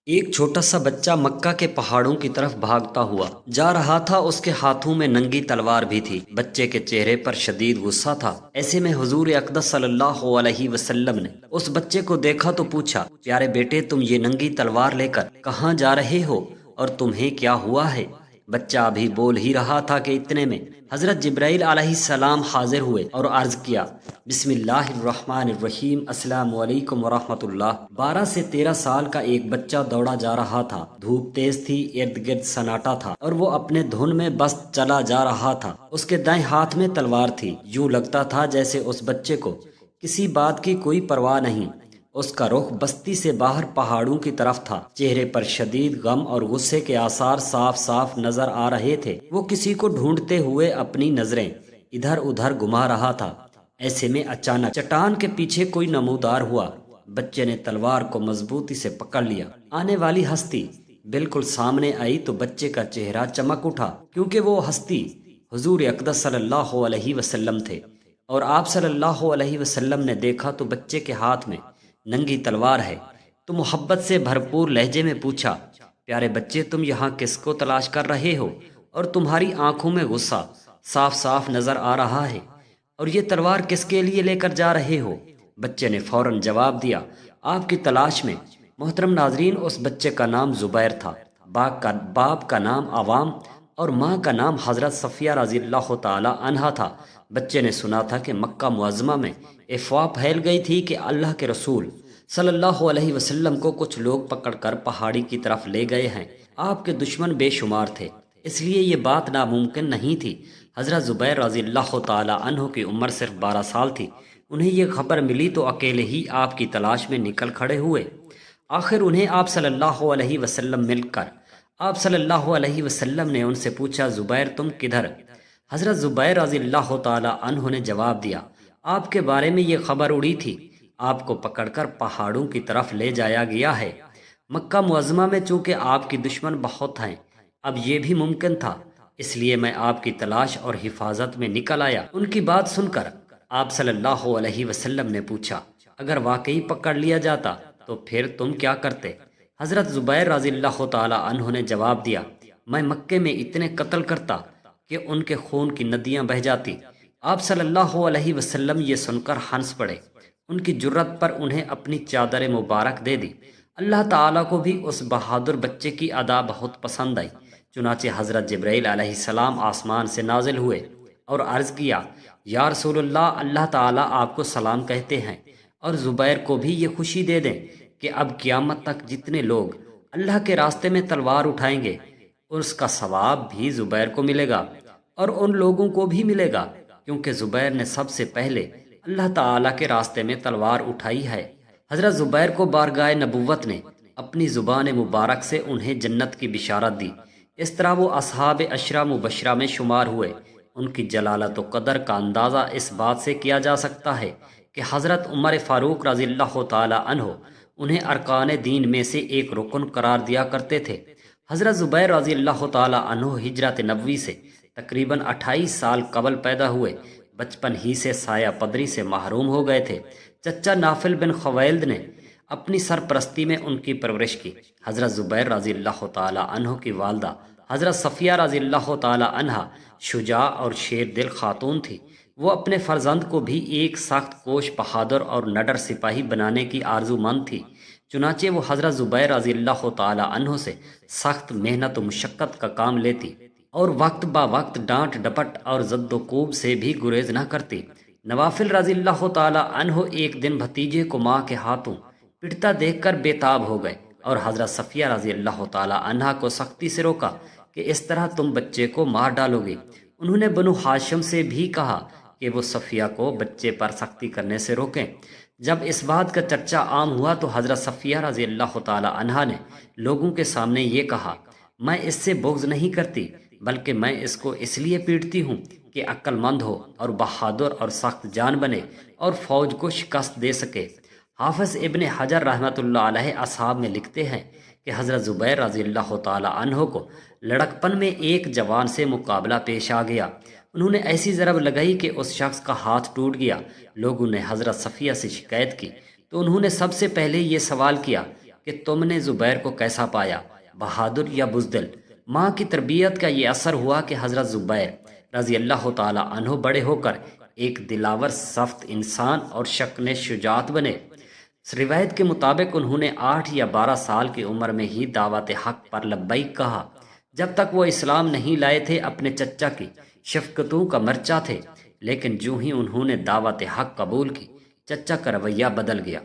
ایک چھوٹا سا بچہ مکہ کے پہاڑوں کی طرف بھاگتا ہوا جا رہا تھا۔ اس کے ہاتھوں میں ننگی تلوار بھی تھی۔ بچے کے چہرے پر شدید غصہ تھا۔ ایسے میں حضور اقدس صلی اللہ علیہ وسلم نے اس بچے کو دیکھا تو پوچھا، پیارے بیٹے، تم یہ ننگی تلوار لے کر کہاں جا رہے ہو اور تمہیں کیا ہوا ہے؟ بچہ ابھی بول ہی رہا تھا کہ اتنے میں حضرت جبرائیل علیہ السلام حاضر ہوئے اور عرض کیا، بسم اللہ الرحمن الرحیم، السلام علیکم ورحمۃ اللہ۔ 12 سے 13 سال کا ایک بچہ دوڑا جا رہا تھا۔ دھوپ تیز تھی، ارد گرد سناٹا تھا اور وہ اپنے دھن میں بس چلا جا رہا تھا۔ اس کے دائیں ہاتھ میں تلوار تھی۔ یوں لگتا تھا جیسے اس بچے کو کسی بات کی کوئی پرواہ نہیں۔ اس کا رخ بستی سے باہر پہاڑوں کی طرف تھا۔ چہرے پر شدید غم اور غصے کے آثار صاف صاف نظر آ رہے تھے۔ وہ کسی کو ڈھونڈتے ہوئے اپنی نظریں ادھر ادھر گھما رہا تھا۔ ایسے میں اچانک چٹان کے پیچھے کوئی نمودار ہوا۔ بچے نے تلوار کو مضبوطی سے پکڑ لیا۔ آنے والی ہستی بالکل سامنے آئی تو بچے کا چہرہ چمک اٹھا، کیونکہ وہ ہستی حضور اقدس صلی اللہ علیہ وسلم تھے۔ اور آپ صلی اللہ علیہ وسلم نے دیکھا تو بچے کے ہاتھ میں ننگی تلوار ہے تو محبت سے بھرپور لہجے میں پوچھا، پیارے بچے، تم یہاں کس کو تلاش کر رہے ہو؟ اور تمہاری آنکھوں میں غصہ صاف صاف نظر آ رہا ہے، اور یہ تلوار کس کے لیے لے کر جا رہے ہو؟ بچے نے فوراً جواب دیا، آپ کی تلاش میں۔ محترم ناظرین، اس بچے کا نام زبیر تھا۔ باپ کا نام عوام اور ماں کا نام حضرت صفیہ رضی اللہ تعالی عنہا تھا۔ بچے نے سنا تھا کہ مکہ معظمہ میں افواہ پھیل گئی تھی کہ اللہ کے رسول صلی اللہ علیہ وسلم کو کچھ لوگ پکڑ کر پہاڑی کی طرف لے گئے ہیں۔ آپ کے دشمن بے شمار تھے، اس لیے یہ بات ناممکن نہیں تھی۔ حضرت زبیر رضی اللہ تعالی عنہ کی عمر صرف 12 سال تھی۔ انہیں یہ خبر ملی تو اکیلے ہی آپ کی تلاش میں نکل کھڑے ہوئے۔ آخر انہیں آپ صلی اللہ علیہ وسلم مل کر آپ صلی اللہ علیہ وسلم نے ان سے پوچھا، زبیر تم کدھر؟ حضرت زبیر رضی اللہ تعالی عنہ نے جواب دیا، آپ کے بارے میں یہ خبر اڑی تھی، آپ کو پکڑ کر پہاڑوں کی طرف لے جایا گیا ہے۔ مکہ معظمہ میں چونکہ آپ کی دشمن بہت ہیں، اب یہ بھی ممکن تھا، اس لیے میں آپ کی تلاش اور حفاظت میں نکل آیا۔ ان کی بات سن کر آپ صلی اللہ علیہ وسلم نے پوچھا، اگر واقعی پکڑ لیا جاتا تو پھر تم کیا کرتے؟ حضرت زبیر رضی اللہ تعالی عنہ نے جواب دیا، میں مکے میں اتنے قتل کرتا کہ ان کے خون کی ندیاں بہہ جاتی۔ آپ صلی اللہ علیہ وسلم یہ سن کر ہنس پڑے۔ ان کی جرت پر انہیں اپنی چادر مبارک دے دی۔ اللہ تعالیٰ کو بھی اس بہادر بچے کی ادا بہت پسند آئی۔ چنانچہ حضرت جبرائیل علیہ السلام آسمان سے نازل ہوئے اور عرض کیا، یا رسول اللہ، اللہ تعالیٰ آپ کو سلام کہتے ہیں، اور زبیر کو بھی یہ خوشی دے دیں کہ اب قیامت تک جتنے لوگ اللہ کے راستے میں تلوار اٹھائیں گے، اس کا ثواب بھی زبیر کو ملے گا اور ان لوگوں کو بھی ملے گا، کیونکہ زبیر نے سب سے پہلے اللہ تعالیٰ کے راستے میں تلوار اٹھائی ہے۔ حضرت زبیر کو بارگاہ نبوت نے اپنی زبان مبارک سے انہیں جنت کی بشارت دی۔ اس طرح وہ اصحاب عشرہ مبشرہ میں شمار ہوئے۔ ان کی جلالت و قدر کا اندازہ اس بات سے کیا جا سکتا ہے کہ حضرت عمر فاروق رضی اللہ تعالی عنہ انہیں ارکان دین میں سے ایک رکن قرار دیا کرتے تھے۔ حضرت زبیر رضی اللہ تعالی عنہ ہجرت نبوی سے تقریباً 28 سال قبل پیدا ہوئے۔ بچپن ہی سے سایہ پدری سے محروم ہو گئے تھے۔ چچا نافل بن خویلد نے اپنی سرپرستی میں ان کی پرورش کی۔ حضرت زبیر رضی اللہ تعالی عنہ کی والدہ حضرت صفیہ رضی اللہ تعالی عنہا شجاع اور شیر دل خاتون تھی۔ وہ اپنے فرزند کو بھی ایک سخت کوش، بہادر اور نڈر سپاہی بنانے کی آرزو مند تھی۔ چنانچہ وہ حضرت زبیر رضی اللہ تعالی عنہ سے سخت محنت و مشقت کا کام لیتی اور وقت با وقت ڈانٹ ڈپٹ اور زد و کوب سے بھی گریز نہ کرتی۔ نوافل رضی اللہ تعالی عنہ ایک دن بھتیجے کو ماں کے ہاتھوں پٹتا دیکھ کر بے تاب ہو گئے اور حضرت صفیہ رضی اللہ تعالی عنہا کو سختی سے روکا کہ اس طرح تم بچے کو مار ڈالو گے۔ انہوں نے بنو ہاشم سے بھی کہا کہ وہ صفیہ کو بچے پر سختی کرنے سے روکیں۔ جب اس بات کا چرچا عام ہوا تو حضرت صفیہ رضی اللہ تعالی عنہا نے لوگوں کے سامنے یہ کہا، میں اس سے بغض نہیں کرتی، بلکہ میں اس کو اس لیے پیٹتی ہوں کہ عقل مند ہو اور بہادر اور سخت جان بنے اور فوج کو شکست دے سکے۔ حافظ ابن حجر رحمۃ اللہ علیہ اصحاب میں لکھتے ہیں کہ حضرت زبیر رضی اللہ تعالی عنہ کو لڑکپن میں ایک جوان سے مقابلہ پیش آ گیا۔ انہوں نے ایسی ضرب لگائی کہ اس شخص کا ہاتھ ٹوٹ گیا۔ لوگوں نے حضرت صفیہ سے شکایت کی تو انہوں نے سب سے پہلے یہ سوال کیا، کہ تم نے زبیر کو کیسا پایا، بہادر یا بزدل؟ ماں کی تربیت کا یہ اثر ہوا کہ حضرت زبیر رضی اللہ تعالی عنہ بڑے ہو کر ایک دلاور، سخت انسان اور شکن شجاعت بنے۔ روایت کے مطابق انہوں نے 8 یا 12 سال کی عمر میں ہی دعوت حق پر لبیک کہا۔ جب تک وہ اسلام نہیں لائے تھے اپنے چچا کی شفقتوں کا مرچا تھے، لیکن جو ہی انہوں نے دعوت حق قبول کی، چچا کا رویہ بدل گیا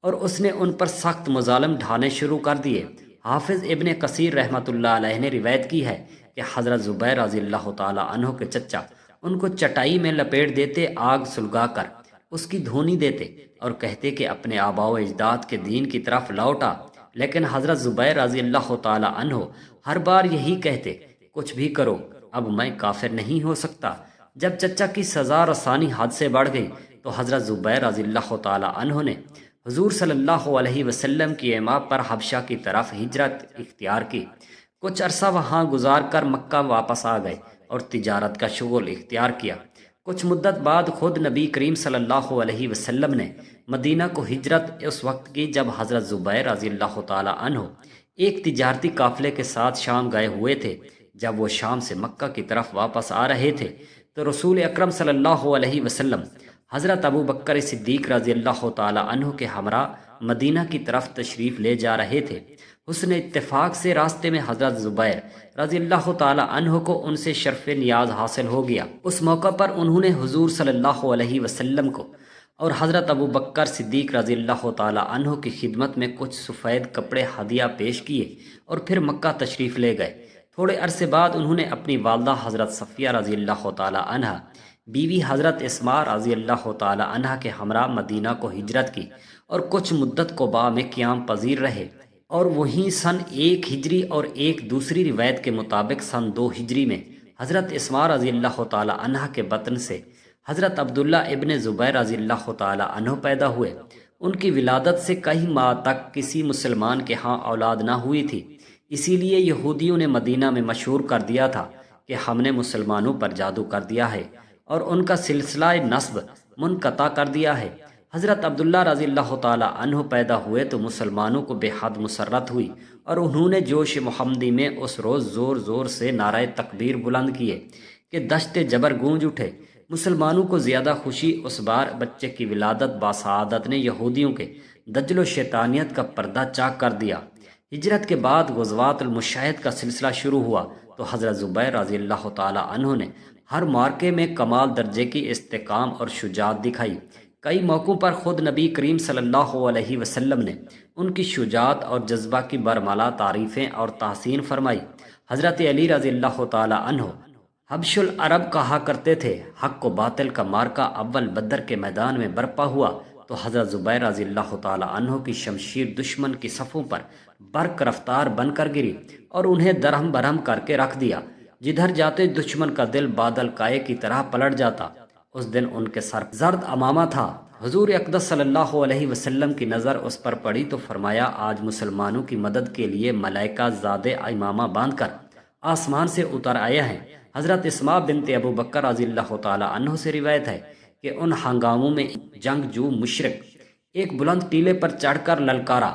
اور اس نے ان پر سخت مظالم ڈھانے شروع کر دیے۔ حافظ ابن کثیر رحمۃ اللہ علیہ نے روایت کی ہے کہ حضرت زبیر رضی اللہ تعالی عنہ کے چچا ان کو چٹائی میں لپیٹ دیتے، آگ سلگا کر اس کی دھونی دیتے اور کہتے کہ اپنے آباء و اجداد کے دین کی طرف لوٹا، لیکن حضرت زبیر رضی اللہ تعالی عنہ ہر بار یہی کہتے، کچھ بھی کرو اب میں کافر نہیں ہو سکتا۔ جب چچا کی سزا رسانی حد سے بڑھ گئی تو حضرت زبیر رضی اللہ تعالی عنہ نے حضور صلی اللہ علیہ وسلم کی ایما پر حبشہ کی طرف ہجرت اختیار کی۔ کچھ عرصہ وہاں گزار کر مکہ واپس آ گئے اور تجارت کا شغل اختیار کیا۔ کچھ مدت بعد خود نبی کریم صلی اللہ علیہ وسلم نے مدینہ کو ہجرت اس وقت کی جب حضرت زبیر رضی اللہ تعالی عنہ ایک تجارتی قافلے کے ساتھ شام گئے ہوئے تھے۔ جب وہ شام سے مکہ کی طرف واپس آ رہے تھے تو رسول اکرم صلی اللہ علیہ وسلم حضرت ابو بکر صدیق رضی اللہ تعالی عنہ کے ہمراہ مدینہ کی طرف تشریف لے جا رہے تھے۔ حسن اتفاق سے راستے میں حضرت زبیر رضی اللہ تعالی عنہ کو ان سے شرف نیاز حاصل ہو گیا۔ اس موقع پر انہوں نے حضور صلی اللہ علیہ وسلم کو اور حضرت ابو بکر صدیق رضی اللہ تعالی عنہ کی خدمت میں کچھ سفید کپڑے ہدیہ پیش کیے اور پھر مکہ تشریف لے گئے۔ تھوڑے عرصے بعد انہوں نے اپنی والدہ حضرت صفیہ رضی اللہ تعالی عنہ، بیوی حضرت اسماء رضی اللہ تعالی عنہ کے ہمراہ مدینہ کو ہجرت کی اور کچھ مدت قباء میں قیام پذیر رہے، اور وہیں سن 1 ہجری اور ایک دوسری روایت کے مطابق سن 2 ہجری میں حضرت اسماء رضی اللہ تعالی عنہ کے بطن سے حضرت عبداللہ ابن زبیر رضی اللہ تعالی عنہ پیدا ہوئے۔ ان کی ولادت سے کئی ماہ تک کسی مسلمان کے ہاں اولاد نہ ہوئی تھی، اسی لیے یہودیوں نے مدینہ میں مشہور کر دیا تھا کہ ہم نے مسلمانوں پر جادو کر دیا ہے اور ان کا سلسلہ نسب منقطع کر دیا ہے۔ حضرت عبداللہ رضی اللہ تعالی عنہ پیدا ہوئے تو مسلمانوں کو بے حد مسرت ہوئی اور انہوں نے جوش محمدی میں اس روز زور زور سے نعرہ تکبیر بلند کیے کہ دشت جبر گونج اٹھے۔ مسلمانوں کو زیادہ خوشی اس بار بچے کی ولادت باسعادت نے یہودیوں کے دجل و شیطانیت کا پردہ چاک کر دیا۔ ہجرت کے بعد غزوات المشاہد کا سلسلہ شروع ہوا تو حضرت زبیر رضی اللہ تعالی عنہ نے ہر مارکے میں کمال درجے کی استحکام اور شجاعت دکھائی۔ کئی موقعوں پر خود نبی کریم صلی اللہ علیہ وسلم نے ان کی شجاعت اور جذبہ کی برملا تعریفیں اور تحسین فرمائی۔ حضرت علی رضی اللہ تعالی عنہ حبش العرب کہا کرتے تھے، حق و باطل کا مارکا اول بدر کے میدان میں برپا ہوا تو حضرت زبیر رضی اللہ تعالی عنہ کی شمشیر دشمن کی صفوں پر برق رفتار بن کر گری اور انہیں درہم برہم کر کے رکھ دیا۔ جدھر جاتے دشمن کا دل بادل کائے کی طرح پلٹ جاتا۔ اس دن ان کے سر زرد امامہ تھا۔ حضور اقدس صلی اللہ علیہ وسلم کی نظر اس پر پڑی تو فرمایا، آج مسلمانوں کی مدد کے لیے ملائکہ زاد امامہ باندھ کر آسمان سے اتر آئے ہیں۔ حضرت اسماء بنت ابو بکر رضی اللہ تعالی عنہ سے روایت ہے کہ ان ہنگاموں میں جنگ جو مشرک ایک بلند ٹیلے پر چڑھ کر للکارا،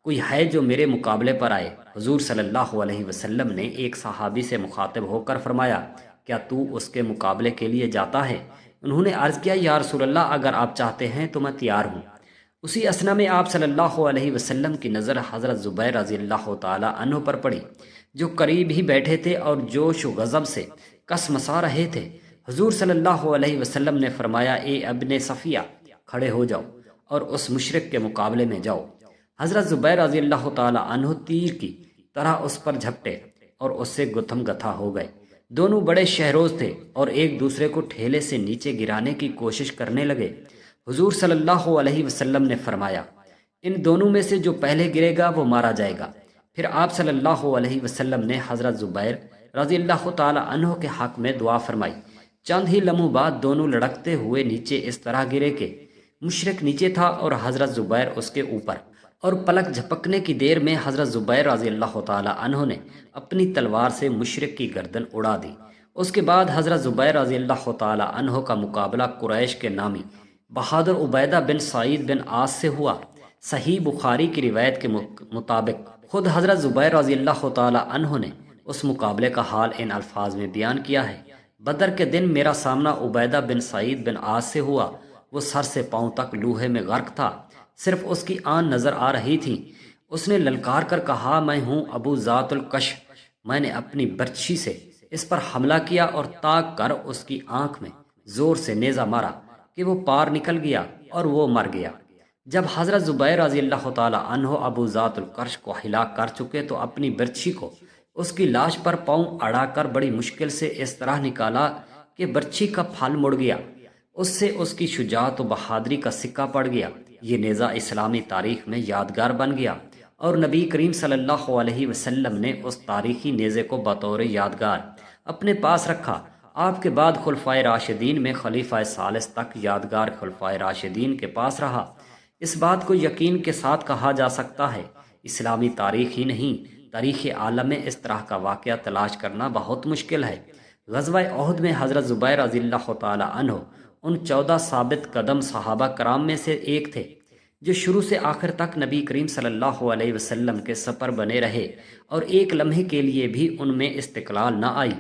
کوئی ہے جو میرے مقابلے پر آئے؟ حضور صلی اللہ علیہ وسلم نے ایک صحابی سے مخاطب ہو کر فرمایا، کیا تو اس کے مقابلے کے لیے جاتا ہے؟ انہوں نے عرض کیا، یا رسول اللہ، اگر آپ چاہتے ہیں تو میں تیار ہوں۔ اسی اثنا میں آپ صلی اللہ علیہ وسلم کی نظر حضرت زبیر رضی اللہ تعالی عنہ پر پڑی، جو قریب ہی بیٹھے تھے اور جوش و غضب سے کس مسا رہے تھے۔ حضور صلی اللہ علیہ وسلم نے فرمایا، اے ابن صفیہ، کھڑے ہو جاؤ اور اس مشرک کے مقابلے میں جاؤ۔ حضرت زبیر رضی اللہ تعالی عنہ تیر کی طرح اس پر جھپٹے اور اس سے گتھم گتھا ہو گئے۔ دونوں بڑے شہروز تھے اور ایک دوسرے کو ٹھیلے سے نیچے گرانے کی کوشش کرنے لگے۔ حضور صلی اللہ علیہ وسلم نے فرمایا، ان دونوں میں سے جو پہلے گرے گا وہ مارا جائے گا۔ پھر آپ صلی اللہ علیہ وسلم نے حضرت زبیر رضی اللہ تعالی عنہ کے حق میں دعا فرمائی۔ چند ہی لمحوں بعد دونوں لڑکتے ہوئے نیچے اس طرح گرے کہ مشرک نیچے تھا اور حضرت زبیر اس کے اوپر، اور پلک جھپکنے کی دیر میں حضرت زبیر رضی اللہ تعالی عنہ نے اپنی تلوار سے مشرک کی گردن اڑا دی۔ اس کے بعد حضرت زبیر رضی اللہ تعالی عنہ کا مقابلہ قریش کے نامی بہادر عبیدہ بن سعید بن عاص سے ہوا۔ صحیح بخاری کی روایت کے مطابق خود حضرت زبیر رضی اللہ تعالی عنہ نے اس مقابلے کا حال ان الفاظ میں بیان کیا ہے: بدر کے دن میرا سامنا عبیدہ بن سعید بن عاص سے ہوا۔ وہ سر سے پاؤں تک لوہے میں غرق تھا، صرف اس کی آن نظر آ رہی تھی۔ اس نے للکار کر کہا: میں ہوں ابو ذات الکش۔ میں نے اپنی برچھی سے اس پر حملہ کیا اور تاک کر اس کی آنکھ میں زور سے نیزہ مارا کہ وہ پار نکل گیا اور وہ مر گیا۔ جب حضرت زبیر رضی اللہ تعالی عنہ ابو ذات الکرش کو ہلاک کر چکے تو اپنی برچھی کو اس کی لاش پر پاؤں اڑا کر بڑی مشکل سے اس طرح نکالا کہ برچھی کا پھل مڑ گیا۔ اس سے اس کی شجاعت و بہادری کا سکہ پڑ گیا۔ یہ نیزہ اسلامی تاریخ میں یادگار بن گیا اور نبی کریم صلی اللہ علیہ وسلم نے اس تاریخی نیزے کو بطور یادگار اپنے پاس رکھا۔ آپ کے بعد خلفائے راشدین میں خلیفہ ثالث تک یادگار خلفائے راشدین کے پاس رہا۔ اس بات کو یقین کے ساتھ کہا جا سکتا ہے، اسلامی تاریخ ہی نہیں، تاریخ عالم میں اس طرح کا واقعہ تلاش کرنا بہت مشکل ہے۔ غزوہ احد میں حضرت زبیر رضی اللہ تعالی عنہ ان 14 ثابت قدم صحابہ کرام میں سے ایک تھے جو شروع سے آخر تک نبی کریم صلی اللہ علیہ وسلم کے سپر بنے رہے اور ایک لمحے کے لیے بھی ان میں استقلال نہ آئی۔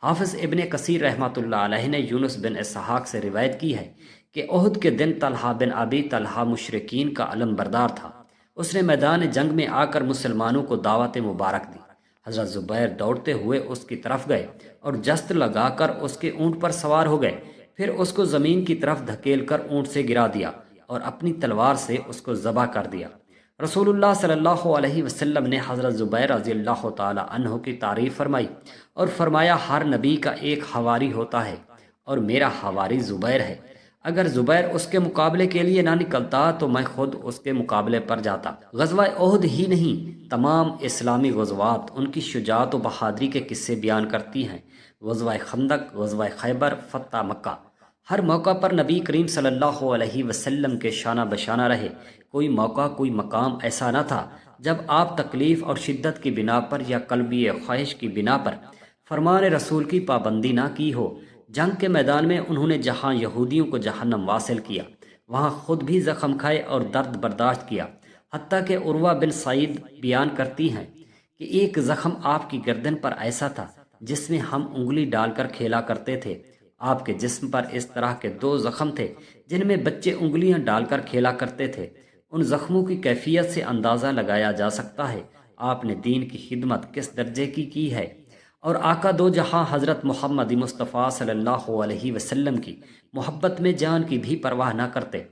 حافظ ابن کثیر رحمۃ اللہ علیہ نے یونس بن اسحاق سے روایت کی ہے کہ احد کے دن طلحہ بن ابی طلحہ مشرکین کا علم بردار تھا۔ اس نے میدان جنگ میں آ کر مسلمانوں کو دعوت مبارک دی۔ حضرت زبیر دوڑتے ہوئے اس کی طرف گئے اور جست لگا کر اس کے اونٹ پر سوار ہو گئے، پھر اس کو زمین کی طرف دھکیل کر اونٹ سے گرا دیا اور اپنی تلوار سے اس کو ذبح کر دیا۔ رسول اللہ صلی اللہ علیہ وسلم نے حضرت زبیر رضی اللہ تعالی عنہ کی تعریف فرمائی اور فرمایا: ہر نبی کا ایک حواری ہوتا ہے اور میرا حواری زبیر ہے۔ اگر زبیر اس کے مقابلے کے لیے نہ نکلتا تو میں خود اس کے مقابلے پر جاتا۔ غزوہ احد ہی نہیں، تمام اسلامی غزوات ان کی شجاعت و بہادری کے قصے بیان کرتی ہیں۔ غزوہ خندق، غزوہ خیبر، فتح مکہ، ہر موقع پر نبی کریم صلی اللہ علیہ وسلم کے شانہ بشانہ رہے۔ کوئی موقع، کوئی مقام ایسا نہ تھا جب آپ تکلیف اور شدت کی بنا پر یا قلبی خواہش کی بنا پر فرمان رسول کی پابندی نہ کی ہو۔ جنگ کے میدان میں انہوں نے جہاں یہودیوں کو جہنم واصل کیا، وہاں خود بھی زخم کھائے اور درد برداشت کیا۔ حتیٰ کہ عروہ بن سعید بیان کرتی ہیں کہ ایک زخم آپ کی گردن پر ایسا تھا جس میں ہم انگلی ڈال کر کھیلا کرتے تھے۔ آپ کے جسم پر اس طرح کے 2 زخم تھے جن میں بچے انگلیاں ڈال کر کھیلا کرتے تھے۔ ان زخموں کی کیفیت سے اندازہ لگایا جا سکتا ہے آپ نے دین کی خدمت کس درجے کی ہے۔ اور آقا دو جہاں حضرت محمد مصطفیٰ صلی اللہ علیہ وسلم کی محبت میں جان کی بھی پرواہ نہ کرتے۔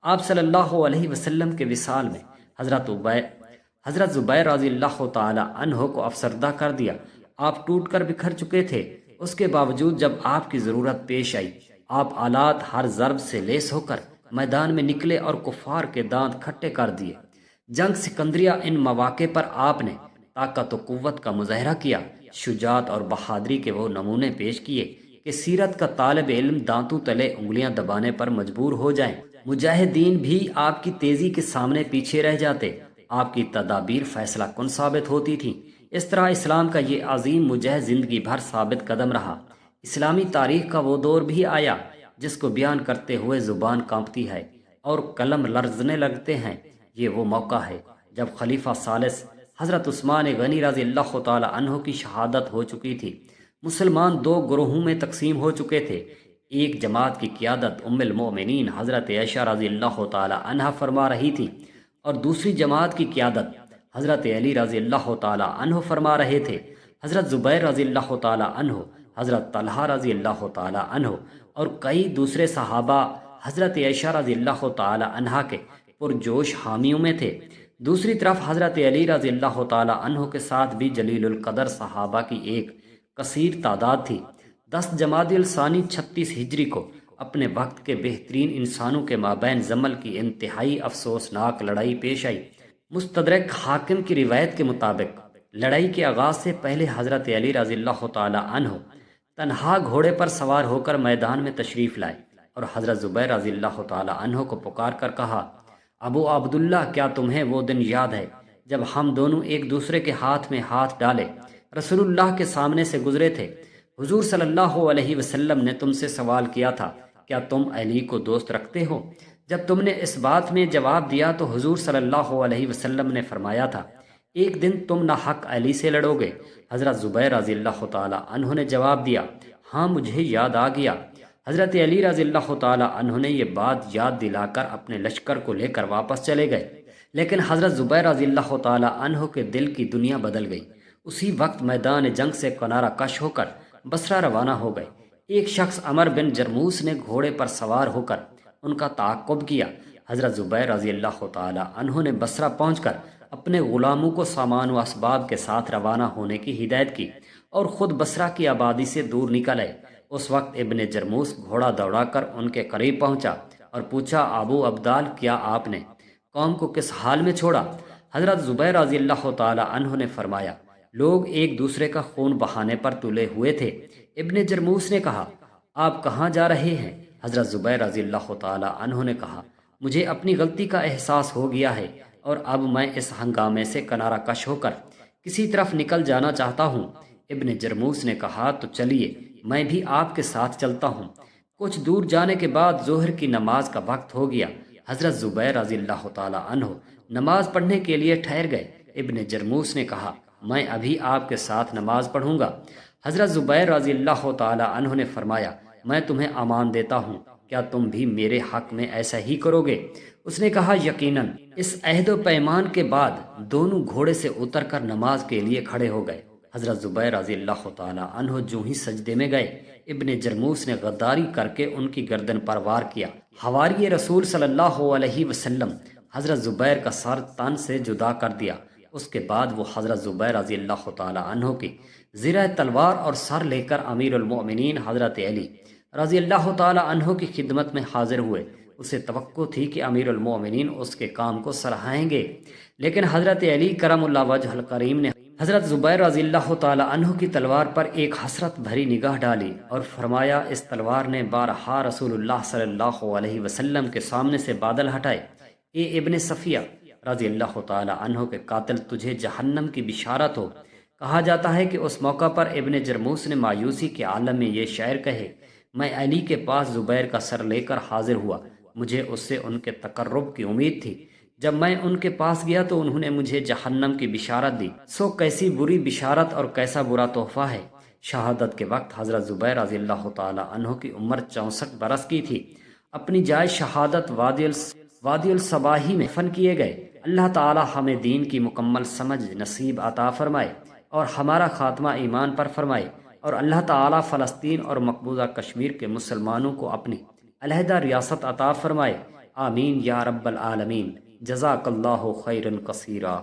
آپ صلی اللہ علیہ وسلم کے وصال میں حضرت زبیر رضی اللہ تعالی عنہ کو افسردہ کر دیا۔ آپ ٹوٹ کر بکھر چکے تھے، اس کے باوجود جب آپ کی ضرورت پیش آئی، آپ آلات ہر ضرب سے لیس ہو کر میدان میں نکلے اور کفار کے دانت کھٹے کر دیے۔ جنگ سکندریہ، ان مواقع پر آپ نے طاقت و قوت کا مظاہرہ کیا، شجاعت اور بہادری کے وہ نمونے پیش کیے کہ سیرت کا طالب علم دانتوں تلے انگلیاں دبانے پر مجبور ہو جائیں۔ مجاہدین بھی آپ کی تیزی کے سامنے پیچھے رہ جاتے، آپ کی تدابیر فیصلہ کن ثابت ہوتی تھی۔ اس طرح اسلام کا یہ عظیم مجاہد زندگی بھر ثابت قدم رہا۔ اسلامی تاریخ کا وہ دور بھی آیا جس کو بیان کرتے ہوئے زبان کانپتی ہے اور قلم لرزنے لگتے ہیں۔ یہ وہ موقع ہے جب خلیفہ ثالث حضرت عثمان غنی رضی اللہ تعالی عنہ کی شہادت ہو چکی تھی۔ مسلمان 2 گروہوں میں تقسیم ہو چکے تھے۔ ایک جماعت کی قیادت ام المؤمنین حضرت عائشہ رضی اللہ تعالی عنہ فرما رہی تھی اور دوسری جماعت کی قیادت حضرت علی رضی اللہ تعالی عنہ فرما رہے تھے۔ حضرت زبیر رضی اللہ تعالی عنہ، حضرت طلحہ رضی اللہ تعالی عنہ اور کئی دوسرے صحابہ حضرت عائشہ رضی اللہ تعالی عنہ کے پرجوش حامیوں میں تھے۔ دوسری طرف حضرت علی رضی اللہ تعالی عنہ کے ساتھ بھی جلیل القدر صحابہ کی ایک کثیر تعداد تھی۔ 10 جمادی الثانی 36 ہجری کو اپنے وقت کے بہترین انسانوں کے مابین زمل کی انتہائی افسوسناک لڑائی پیش آئی۔ مستدرک حاکم کی روایت کے مطابق لڑائی کے آغاز سے پہلے حضرت علی رضی اللہ تعالی عنہ تنہا گھوڑے پر سوار ہو کر میدان میں تشریف لائے اور حضرت زبیر رضی اللہ تعالی عنہ کو پکار کر کہا: ابو عبداللہ، کیا تمہیں وہ دن یاد ہے جب ہم دونوں ایک دوسرے کے ہاتھ میں ہاتھ ڈالے رسول اللہ کے سامنے سے گزرے تھے؟ حضور صلی اللہ علیہ وسلم نے تم سے سوال کیا تھا، کیا تم علی کو دوست رکھتے ہو؟ جب تم نے اس بات میں جواب دیا تو حضور صلی اللہ علیہ وسلم نے فرمایا تھا ایک دن تم نہ حق علی سے لڑو گے۔ حضرت زبیر رضی اللہ تعالی عنہ نے جواب دیا ہاں مجھے یاد آ گیا۔ حضرت علی رضی اللہ تعالی عنہ نے یہ بات یاد دلا کر اپنے لشکر کو لے کر واپس چلے گئے، لیکن حضرت زبیر رضی اللہ تعالی عنہ کے دل کی دنیا بدل گئی۔ اسی وقت میدان جنگ سے کنارہ کش ہو کر بصرہ روانہ ہو گئے۔ ایک شخص عمر بن جرموس نے گھوڑے پر سوار ہو کر ان کا تعاقب کیا۔ حضرت زبیر رضی اللہ تعالی عنہ نے بصرہ پہنچ کر اپنے غلاموں کو سامان و اسباب کے ساتھ روانہ ہونے کی ہدایت کی اور خود بصرہ کی آبادی سے دور نکل آئے۔ اس وقت ابن جرموس گھوڑا دوڑا کر ان کے قریب پہنچا اور پوچھا ابو عبدال کیا آپ نے قوم کو کس حال میں چھوڑا؟ حضرت زبیر رضی اللہ تعالی عنہ نے فرمایا لوگ ایک دوسرے کا خون بہانے پر تلے ہوئے تھے۔ ابن جرموس نے کہا آپ کہاں جا رہے ہیں؟ حضرت زبیر رضی اللہ تعالی عنہ نے کہا مجھے اپنی غلطی کا احساس ہو گیا ہے اور اب میں اس ہنگامے سے کنارہ کش ہو کر کسی طرف نکل جانا چاہتا ہوں۔ ابن جرموس نے کہا تو چلیے میں بھی آپ کے ساتھ چلتا ہوں۔ کچھ دور جانے کے بعد ظہر کی نماز کا وقت ہو گیا۔ حضرت زبیر رضی اللہ تعالی عنہ نماز پڑھنے کے لیے ٹھہر گئے۔ ابن جرموس نے کہا میں ابھی آپ کے ساتھ نماز پڑھوں گا۔ حضرت زبیر رضی اللہ تعالی عنہ نے فرمایا میں تمہیں امان دیتا ہوں، کیا تم بھی میرے حق میں ایسا ہی کرو گے؟ اس نے کہا یقیناً۔ اس عہد و پیمان کے بعد دونوں گھوڑے سے اتر کر نماز کے لیے کھڑے ہو گئے۔ حضرت زبیر رضی اللہ تعالی عنہ جو ہی سجدے میں گئے، ابن جرموس نے غداری کر کے ان کی گردن پر وار کیا۔ حواری رسول صلی اللہ علیہ وسلم حضرت زبیر کا سر تن سے جدا کر دیا۔ اس کے بعد وہ حضرت زبیر رضی اللہ تعالی عنہ کی زرہ تلوار اور سر لے کر امیر المؤمنین حضرت علی رضی اللہ تعالی عنہ کی خدمت میں حاضر ہوئے۔ اسے توقع تھی کہ امیر المؤمنین اس کے کام کو سراہیں گے، لیکن حضرت علی کرم اللہ وجہ الکریم نے حضرت زبیر رضی اللہ تعالی عنہ کی تلوار پر ایک حسرت بھری نگاہ ڈالی اور فرمایا اس تلوار نے بارہا رسول اللہ صلی اللہ علیہ وسلم کے سامنے سے بادل ہٹائے۔ اے ابن صفیہ رضی اللہ تعالی عنہ کے قاتل تجھے جہنم کی بشارت ہو۔ کہا جاتا ہے کہ اس موقع پر ابن جرموس نے مایوسی کے عالم میں یہ شعر کہے میں علی کے پاس زبیر کا سر لے کر حاضر ہوا، مجھے اس سے ان کے تقرب کی امید تھی۔ جب میں ان کے پاس گیا تو انہوں نے مجھے جہنم کی بشارت دی، سو کیسی بری بشارت اور کیسا برا تحفہ ہے۔ شہادت کے وقت حضرت زبیر رضی اللہ تعالی عنہ کی عمر 64 برس کی تھی۔ اپنی جائے شہادت وادی الصباحی میں دفن کیے گئے۔ اللہ تعالی ہمیں دین کی مکمل سمجھ نصیب عطا فرمائے اور ہمارا خاتمہ ایمان پر فرمائے، اور اللہ تعالی فلسطین اور مقبوضہ کشمیر کے مسلمانوں کو اپنی علیحدہ ریاست عطا فرمائے۔ آمین یا رب العالمین۔ جزاک اللہ خیرا کثیرا۔